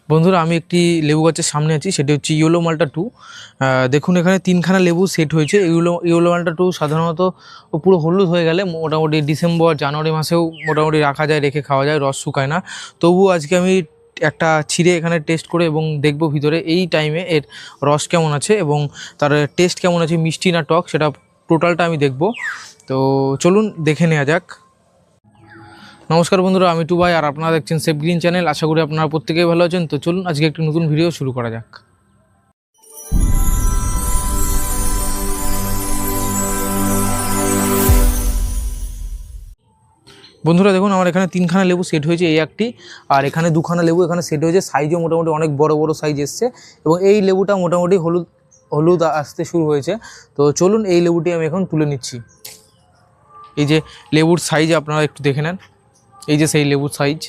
বন্ধুরা আমি একটি লেবু গাছের সামনে আছি, সেটি হচ্ছে ইয়েলো মাল্টা 2। দেখুন এখানে তিনখানা লেবু সেট হয়েছে। ইয়েলো মাল্টা 2 সাধারণত পুরো হলুদ হয়ে গেলে মোটামুটি ডিসেম্বর জানুয়ারি মাসেও মোটামুটি রাখা যায়, রেখে খাওয়া যায়, রস শুকায় না। তবুও আজকে আমি একটা ছিঁড়ে এখানে টেস্ট করে এবং দেখব ভিতরে এই টাইমে এর রস কেমন আছে এবং তার টেস্ট কেমন আছে, মিষ্টি না টক, সেটা টোটালটা আমি দেখব। তো চলুন দেখে নেওয়া যাক। নমস্কার বন্ধুরা, আমি টুবাই আর আপনারা দেখছেন সেফ গ্রিন চ্যানেল। আশা করি আপনারা প্রত্যেকেই ভালো আছেন। তো চলুন আজকে একটি নতুন ভিডিও শুরু করা যাক। বন্ধুরা দেখুন, আমার এখানে তিনখানা লেবু সেট হয়েছে, এই একটি, আর এখানে দুখানা লেবু এখানে সেট হয়েছে। সাইজও মোটামুটি অনেক বড় বড় সাইজ এসছে এবং এই লেবুটা মোটামুটি হলুদ হলুদ আসতে শুরু হয়েছে। তো চলুন এই লেবুটি আমি এখন তুলে নিচ্ছি। এই যে লেবুর সাইজ আপনারা একটু দেখে নেন, এই যে সেই লেবুর সাইজ।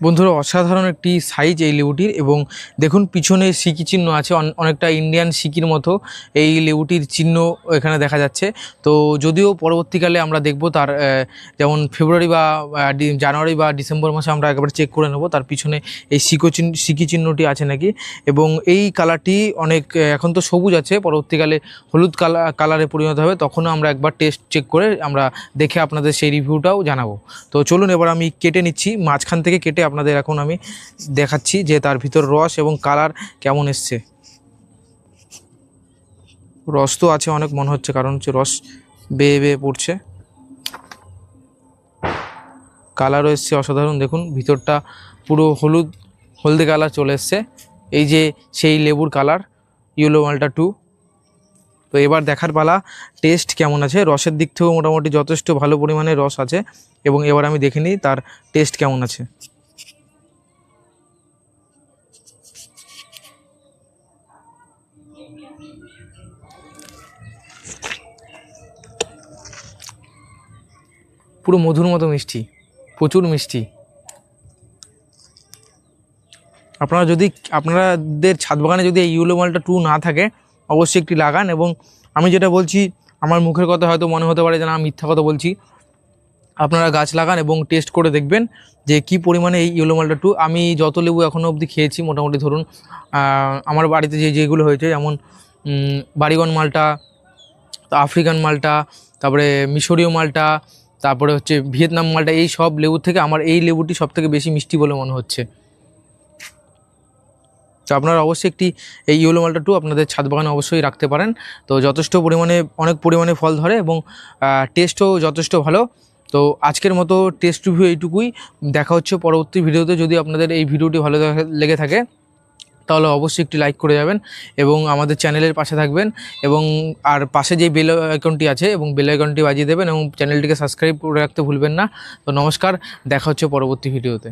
বন্ধুরা অসাধারণ একটি সাইজ এই লেবুটির, এবং দেখুন পিছনে সিকি চিহ্ন আছে, অনেকটা ইন্ডিয়ান সিকির মতো এই লেবুটির চিহ্ন এখানে দেখা যাচ্ছে। তো যদিও পরবর্তীকালে আমরা দেখব তার যেমন ফেব্রুয়ারি বা জানুয়ারি বা ডিসেম্বর মাসে আমরা একবার চেক করে নেব তার পিছনে এই সিকি চিহ্নটি আছে নাকি। এবং এই কালারটি অনেক এখন তো সবুজ আছে, পরবর্তীকালে হলুদ কালারে পরিণত হবে, তখনও আমরা একবার টেস্ট চেক করে আমরা দেখে আপনাদের সেই রিভিউটাও জানাবো। তো চলুন এবার আমি কেটে নিচ্ছি, মাঝখান থেকে কেটে আপনাদের এখন আমি দেখাচ্ছি যে তার ভিতর রস এবং কালার কেমন এসছে। রস তো আছে অনেক মনে হচ্ছে, কারণ হচ্ছে রস বেয়ে বেয়ে পড়ছে। কালারও এসছে অসাধারণ, দেখুন ভিতরটা পুরো হলদে কালার চলে এসছে। এই যে সেই লেবুর কালার ইয়েলো মাল্টা 2। তো এবার দেখার পালা টেস্ট কেমন আছে। রসের দিক থেকেও মোটামুটি যথেষ্ট ভালো পরিমাণে রস আছে, এবং এবার আমি দেখে নিই তার টেস্ট কেমন আছে। পুরো মধুর মতো মিষ্টি, প্রচুর মিষ্টি। আপনাদের ছাদ বাগানে যদি এই ইয়েলো মাল্টা 2 না থাকে অবশ্যই একটি লাগান। এবং আমি যেটা বলছি, আমার মুখের কথা হয়তো মনে হতে পারে যে না মিথ্যা কথা বলছি। আপনারা গাছ লাগান এবং টেস্ট করে দেখবেন যে কি পরিমাণে এই ইয়েলো মাল্টা 2। আমি যত লেবু এখনও অবধি খেয়েছি, মোটামুটি ধরুন আমার বাড়িতে যেগুলো হয়েছে, যেমন বাড়িগন মাল্টা, আফ্রিকান মাল্টা, তারপরে মিশরীয় মাল্টা, তারপরে হচ্ছে ভিয়েতনাম মাল্টা, এই সব লেবুর থেকে আমার এই লেবুটি সবথেকে বেশি মিষ্টি বলে মনে হচ্ছে। তো আপনারা অবশ্যই এই ইয়েলো মাল্টা 2 আপনাদের ছাদ বাগানে অবশ্যই রাখতে পারেন। তো যথেষ্ট পরিমাণে অনেক পরিমাণে ফল ধরে এবং টেস্টও যথেষ্ট ভালো। তো আজকের মতো টেস্ট রিভিউ এইটুকুই। দেখা হচ্ছে পরবর্তী ভিডিওতে। যদি আপনাদের এই ভিডিওটি ভালো লেগে থাকে তাহলে অবশ্যই একটি লাইক করে যাবেন এবং আমাদের চ্যানেলের পাশে থাকবেন, এবং আর পাশে যে বেল আইকনটি আছে এবং বেল আইকনটি বাজিয়ে দেবেন এবং চ্যানেলটিকে সাবস্ক্রাইব করে রাখতে ভুলবেন না। তো নমস্কার, দেখা হচ্ছে পরবর্তী ভিডিওতে।